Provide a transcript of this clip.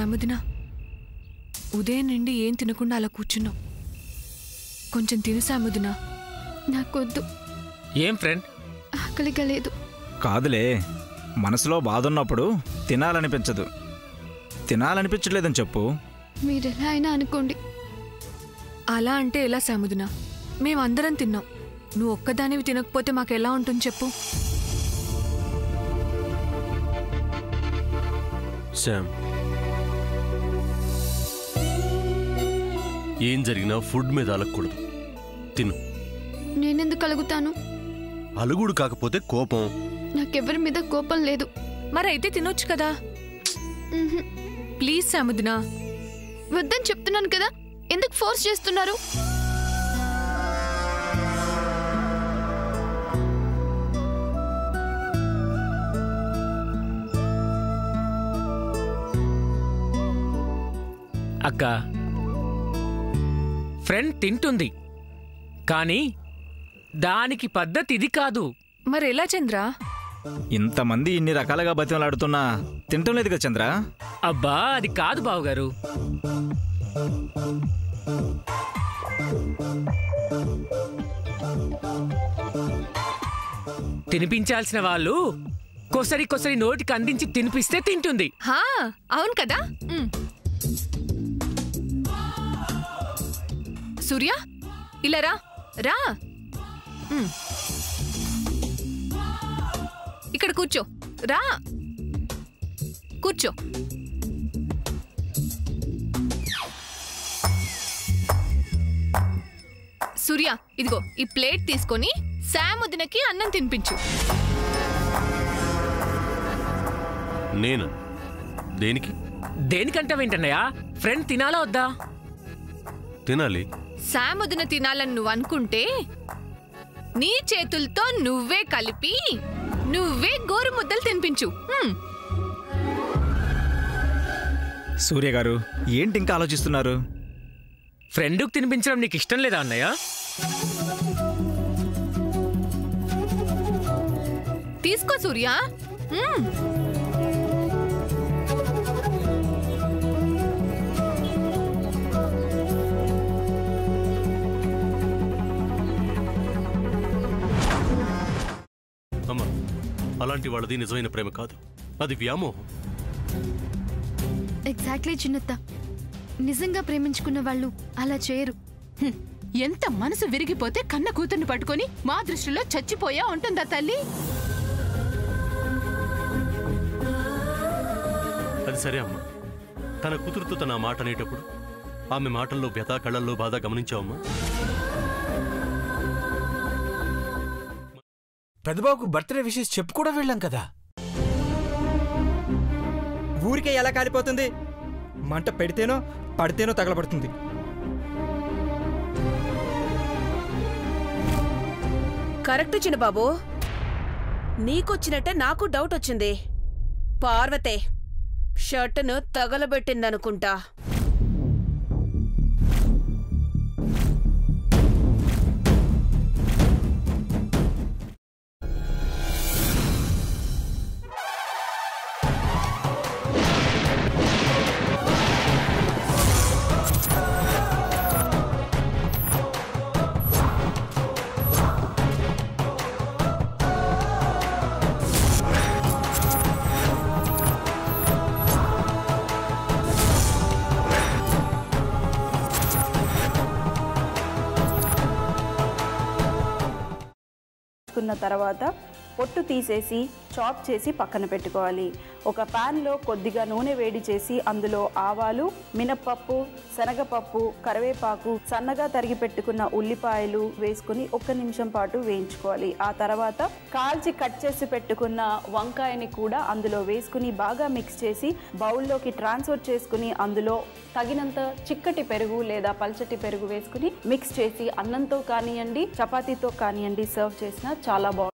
సాముదినా, ఉదయం నుండి ఏం తినకుండా అలా కూర్చున్నావు. కొంచెం తిను సాముదినా. నాకొద్దు. ఏం ఫ్రెండ్, ఆకలిగా లేదు. కాదులే, మనసులో బాధ ఉన్నప్పుడు తినాలనిపించదు. తినాలనిపించలేదని చెప్పు. మీరెలా అయినా అనుకోండి. అలా అంటే ఎలా సాముదినా? మేమందరం తిన్నాం. నువ్వు ఒక్కదానివి తినకపోతే మాకెలా ఉంటుంది చెప్పు. శామ్, ఏం జరిగినా ఫుడ్ మీద అలగకూడదు. తిను. నేనెందుకు అలుగుతాను? అలుగుడు కాకపోతే కోపం. నాకెవరి మీద కోపం లేదు. మరైతే తినొచ్చు కదా. ప్లీజ్ సాముదినా. వద్దని చెప్తున్నాను కదా, ఎందుకు ఫోర్స్ చేస్తున్నారు? అక్క, ఫ్రెండ్ తింటుంది, కానీ దానికి పద్ధతి ఇది కాదు. మరెలా చంద్ర? ఇంతమంది ఇన్ని రకాలుగా బతిమలాడుతున్నా తింటం లేదు కదా చంద్ర. అబ్బా, అది కాదు బావగారు. తినిపించాల్సిన వాళ్ళు కొసరి కొసరి నోటికి అందించి తినిపిస్తే తింటుంది. హా, అవును కదా. సూర్య, ఇలా రా రా. ఇక్కడ కూర్చో. రా కూర్చో. సూర్య, ఇదిగో ఈ ప్లేట్ తీసుకొని సాముదినకి అన్నం తినిపించు. నేను దేనికి? దేనికంటావేంటన్నయ్యా? ఫ్రెండ్ తినాలా వద్దా? తినాలి. సాముదిన తినాలని నువ్వు అనుకుంటే నీ చేతులతో నువ్వే కలిపి నువ్వే గోరు ముద్దలు తినిపించు. సూర్య గారు, ఏంటి ఇంకా ఆలోచిస్తున్నారు? ఫ్రెండ్కు తినిపించడం నీకు ఇష్టం లేదా అన్నయ్య? తీసుకో సూర్య. అమ్మా, అలాంటి వాళ్ళది నిజమైన ప్రేమ కాదు, అది వ్యామోహం. ఎగ్జాక్ట్లీ చిన్నత్త. నిజంగా ప్రేమించుకున్న వాళ్ళు అలా చేయరు. ఎంత మనసు విరిగిపోతే కన్న కూతుర్ని పట్టుకొని మా దృష్టిలో చచ్చిపోయా ఉంటుందా తల్లి? అది సరే అమ్మా, తన కూతురుతో తన మాట అనేటప్పుడు ఆమె మాటల్లో వ్యథ, కళ్ళల్లో బాధ గమనించావమ్మా? పెద్దబాబుకు బర్త్డే విషెస్ చెప్పు కూడా వెళ్ళాం కదా. ఊరికే ఎలా కాలిపోతుంది? మంట పెడితేనో పడితేనో తగలబడుతుంది. కరెక్ట్ చిన్నబాబు, నీకొచ్చినట్టే నాకు డౌట్ వచ్చింది. పార్వతే షర్టును తగలబెట్టిందనుకుంటా. తర్వాత పొట్టు తీసేసి చాప్ చేసి పక్కన పెట్టుకోవాలి. ఒక ప్యాన్లో కొద్దిగా నూనె వేడి చేసి అందులో ఆవాలు, మినప్పప్పు, శనగపప్పు, కరివేపాకు, సన్నగా తరిగి పెట్టుకున్న ఉల్లిపాయలు వేసుకుని 1 నిమిషం పాటు వేయించుకోవాలి. ఆ తర్వాత కాల్చి కట్ చేసి పెట్టుకున్న వంకాయని కూడా అందులో వేసుకుని బాగా మిక్స్ చేసి బౌల్లోకి ట్రాన్స్ఫర్ చేసుకుని అందులో తగినంత చిక్కటి పెరుగు లేదా పల్చటి పెరుగు వేసుకుని మిక్స్ చేసి అన్నంతో కానివ్వండి, చపాతీతో కానివ్వండి సర్వ్ చేసినా చాలా బాగుంటుంది.